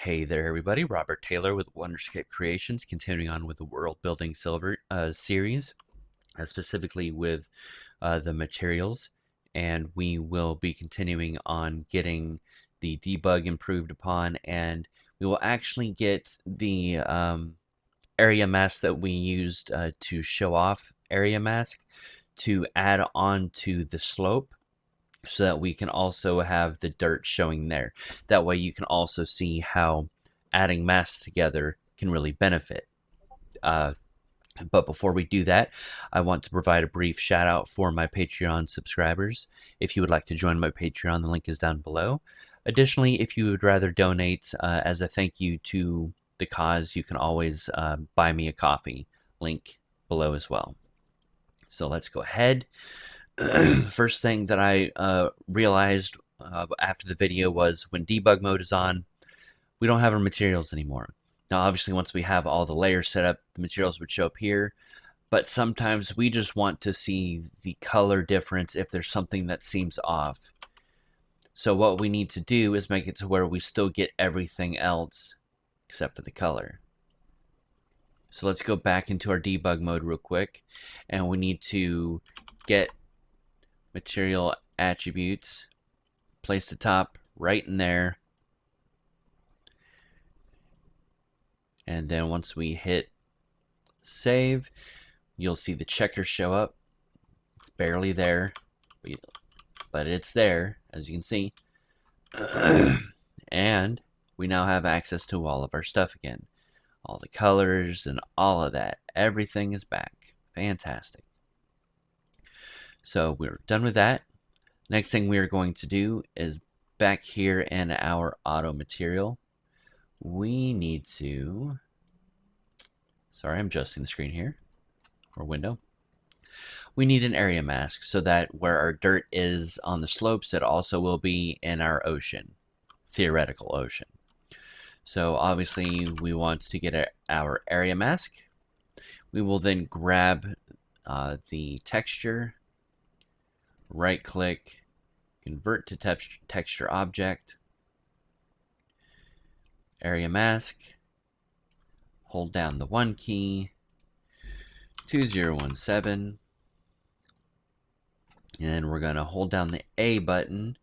Hey there, everybody. Robert Taylor with Wonderscape Creations, continuing on with the World Building Silver series, specifically with the materials. And we will be continuing on getting the debug improved upon, and we will actually get the area mask that we used to show off area mask to add on to the slope so that we can also have the dirt showing there. That way you can also see how adding masks together can really benefit. Uh, but before we do that, I want to provide a brief shout out for my Patreon subscribers. If you would like to join my Patreon, the link is down below. Additionally, if you would rather donate as a thank you to the cause, you can always buy me a coffee. Link below as well. So let's go ahead. First thing that I realized after the video was when debug mode is on, we don't have our materials anymore. Now, obviously, once we have all the layers set up, the materials would show up here. But sometimes we just want to see the color difference if there's something that seems off. So what we need to do is make it to where we still get everything else except for the color. So let's go back into our debug mode real quick. And we need to get material attributes, place the top right in there, and then once we hit save, you'll see the checker show up. It's barely there, but it's there, as you can see. And we now have access to all of our stuff again. All the colors and all of that. Everything is back. Fantastic. So we're done with that. Next thing we are going to do is back here in our auto material, we need to, sorry, I'm adjusting the screen here, or window. We need an area mask so that where our dirt is on the slopes, it also will be in our ocean, theoretical ocean. So obviously we want to get our area mask. We will then grab the texture, right click, convert to texture object, area mask, hold down the 1 key, 2017, and we're going to hold down the A button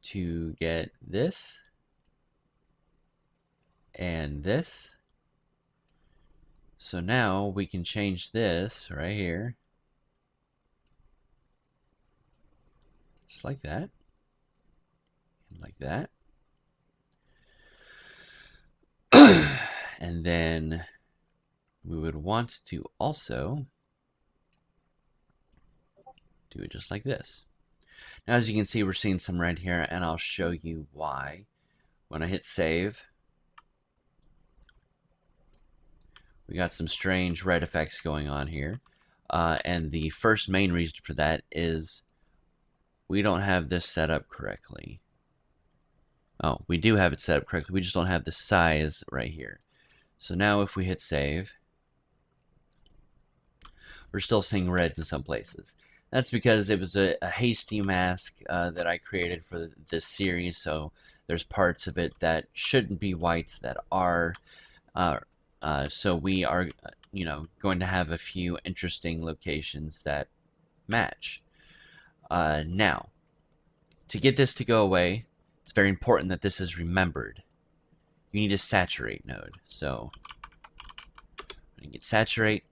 to get this and this. So now we can change this right here, just like that, and like that. And then we would want to also do it just like this. Now, as you can see, we're seeing some red here, and I'll show you why. When I hit save, we got some strange red effects going on here. And the first main reason for that is we don't have this set up correctly. Oh, we do have it set up correctly. We just don't have the size right here. So now if we hit save, we're still seeing red in some places. That's because it was a hasty mask that I created for this series, so there's parts of it that shouldn't be whites that are. So we are, going to have a few interesting locations that match. Now, to get this to go away, it's very important that this is remembered. You need a saturate node. So, I'm going to get saturate.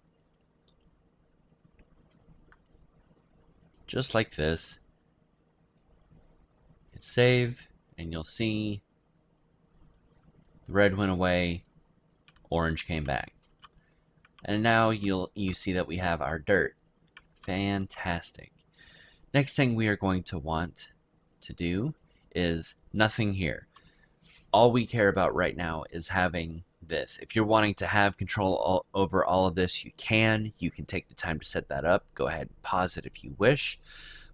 Just like this. Hit save, and you'll see the red went away, orange came back. And now you see that we have our dirt. Fantastic. Next thing we are going to want to do is nothing here. All we care about right now is having this. If you're wanting to have control over all of this, you can take the time to set that up. Go ahead and pause it if you wish.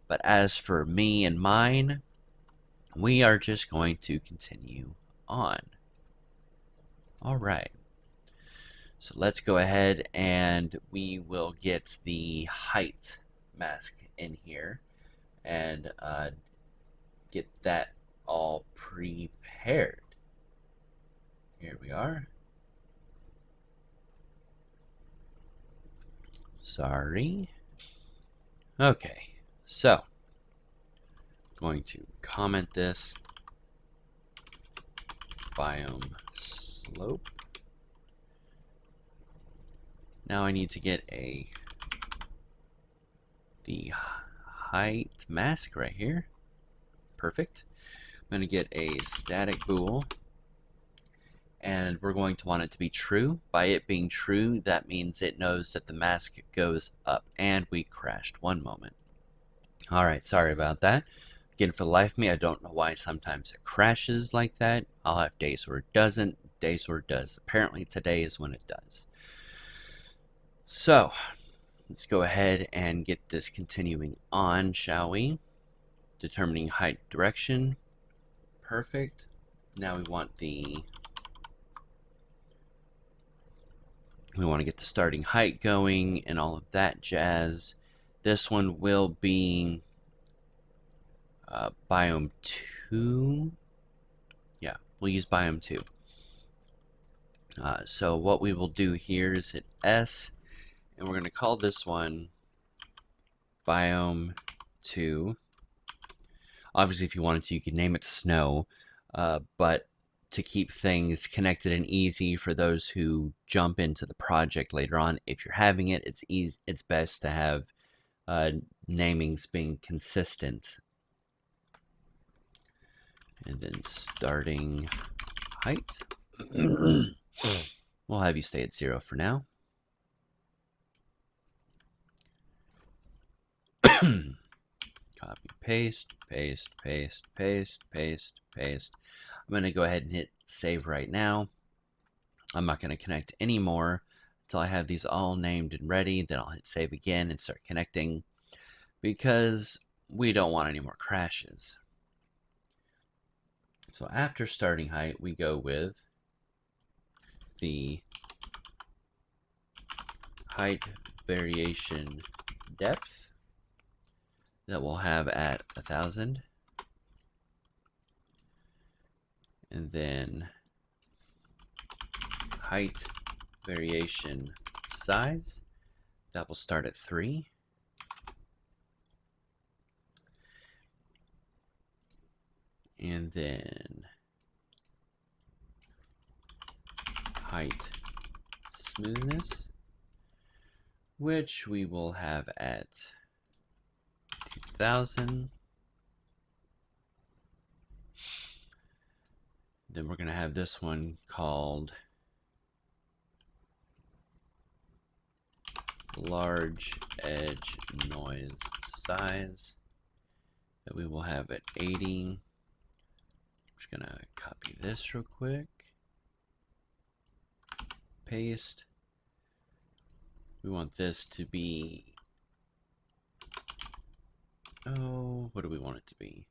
But as for me and mine, we are just going to continue on. All right. So let's go ahead and we will get the height mask in here and get that all prepared. Here we are. Sorry. Okay, so going to comment this biome slope. Now I need to get the height mask right here. Perfect. I'm going to get a static bool, and we're going to want it to be true. By it being true, that means it knows that the mask goes up, and we crashed. One moment. Alright, sorry about that. Again, for the life of me, I don't know why sometimes it crashes like that. I'll have days where it doesn't, days where it does. Apparently today is when it does. So, let's go ahead and get this continuing on, shall we? Determining height direction. Perfect. Now we want to get the starting height going and all of that jazz. This one will be biome 2. Yeah, we'll use biome 2. So what we will do here is hit S, and we're going to call this one biome 2. Obviously, if you wanted to, you could name it snow, but to keep things connected and easy for those who jump into the project later on, if you're having it, it's best to have namings being consistent. And then starting height. We'll have you stay at 0 for now. Copy, paste, paste, paste, paste, paste, paste. I'm going to go ahead and hit save right now. I'm not going to connect anymore until I have these all named and ready. Then I'll hit save again and start connecting, because we don't want any more crashes. So after starting height, we go with the height variation depth that we'll have at 1,000. And then height variation size, that will start at 3. And then height smoothness, which we will have at 2,000. Then we're going to have this one called large edge noise size, that we will have at 80. I'm just going to copy this real quick. Paste. We want this to be, what do we want it to be?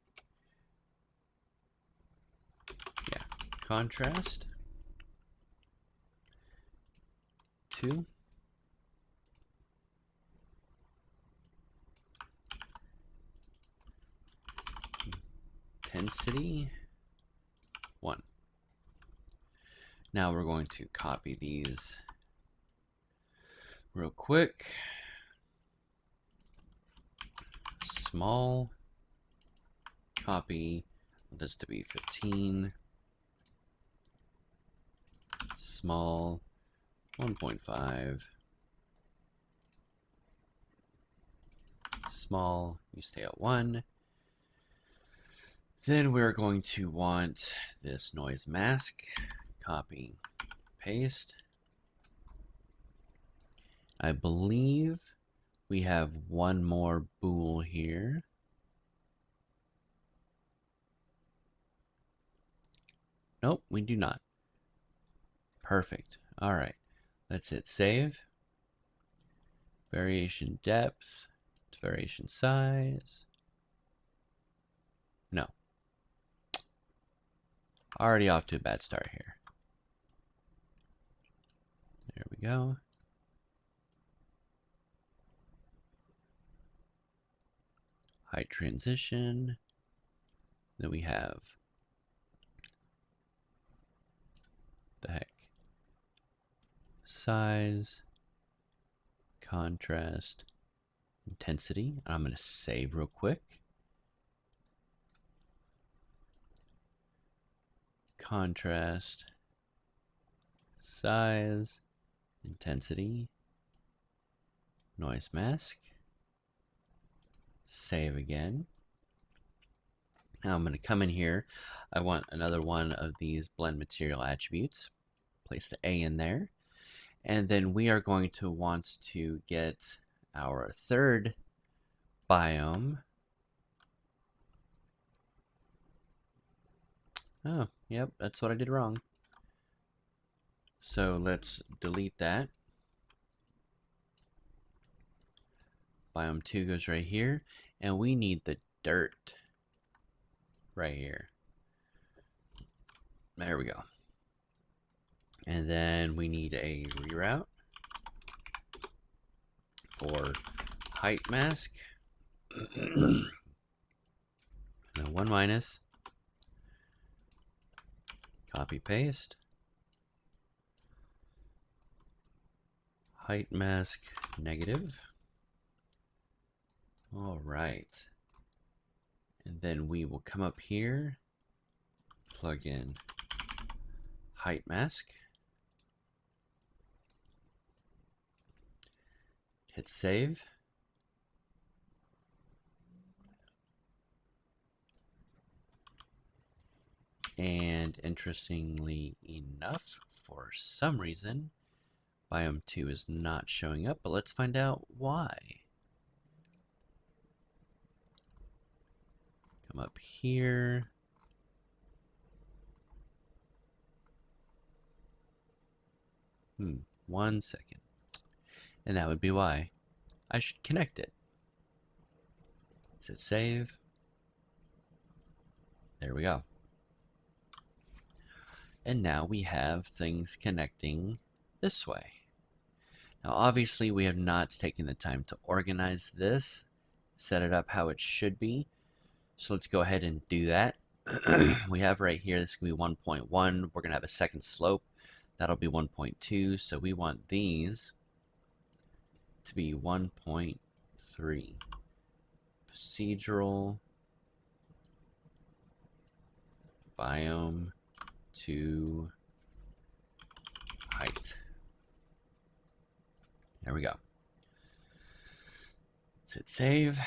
Yeah, contrast 2. Intensity 1. Now we're going to copy these real quick. Small, copy this to be 15. Small, 1.5. Small, you stay at 1. Then we're going to want this noise mask. Copy, paste. I believe we have one more bool here. Nope, we do not. Perfect. All right, let's hit save. Variation depth, variation size. No. Already off to a bad start here. There we go. Height transition. Then we have The heck? Size, contrast, intensity. I'm going to save real quick. Contrast, size, intensity, noise mask. Save again. Now I'm going to come in here. I want another one of these blend material attributes. Place the A in there. And then we are going to want to get our third biome. Oh, yep, that's what I did wrong. So let's delete that. Biome 2 goes right here. And we need the dirt right here. There we go. And then we need a reroute for height mask. And a 1 minus. Copy paste. Height mask negative. All right. And then we will come up here, plug in height mask. Hit save. And interestingly enough, for some reason, biome 2 is not showing up, but let's find out why. Come up here. 1 second. And that would be why. I should connect it. Let's hit save. There we go. And now we have things connecting this way. Now obviously we have not taken the time to organize this, set it up how it should be. So let's go ahead and do that. We have right here, this is going to be 1.1. We're going to have a second slope. That'll be 1.2. So we want these to be 1.3. Procedural biome to height. There we go. Let's hit save.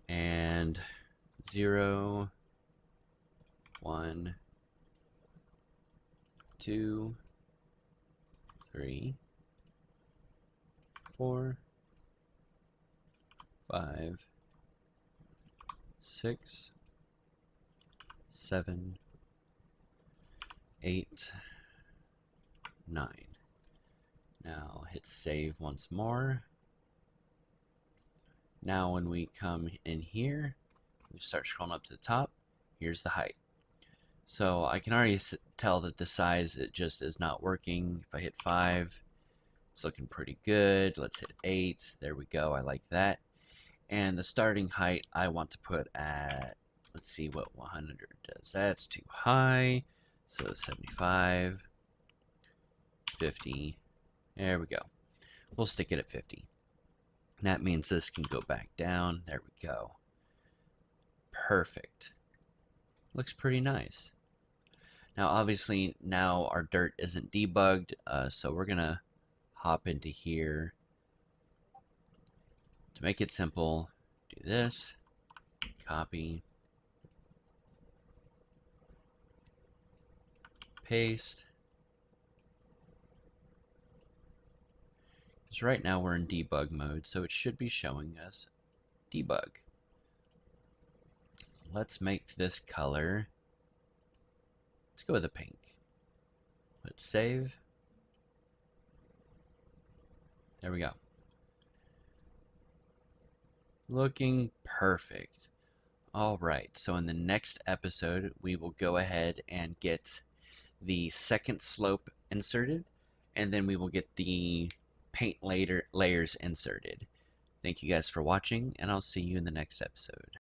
And 0, 1, 2, 3, 4, 5, 6, 7, 8, 9. Now hit save once more. Now when we come in here, we start scrolling up to the top, here's the height. So I can already tell that the size, it just is not working. If I hit 5, it's looking pretty good. Let's hit 8, there we go, I like that. And the starting height I want to put at, let's see what 100 does. That's too high, so 75, 50, there we go. We'll stick it at 50. That means this can go back down. There we go. Perfect. Looks pretty nice. Now obviously now our dirt isn't debugged, so we're gonna hop into here. To make it simple, do this, copy, paste. Because right now we're in debug mode, so it should be showing us debug. Let's make this color, let's go with a pink. Let's save. There we go. Looking perfect. All right, so in the next episode, we will go ahead and get the second slope inserted, and then we will get the paint layers inserted. Thank you guys for watching, and I'll see you in the next episode.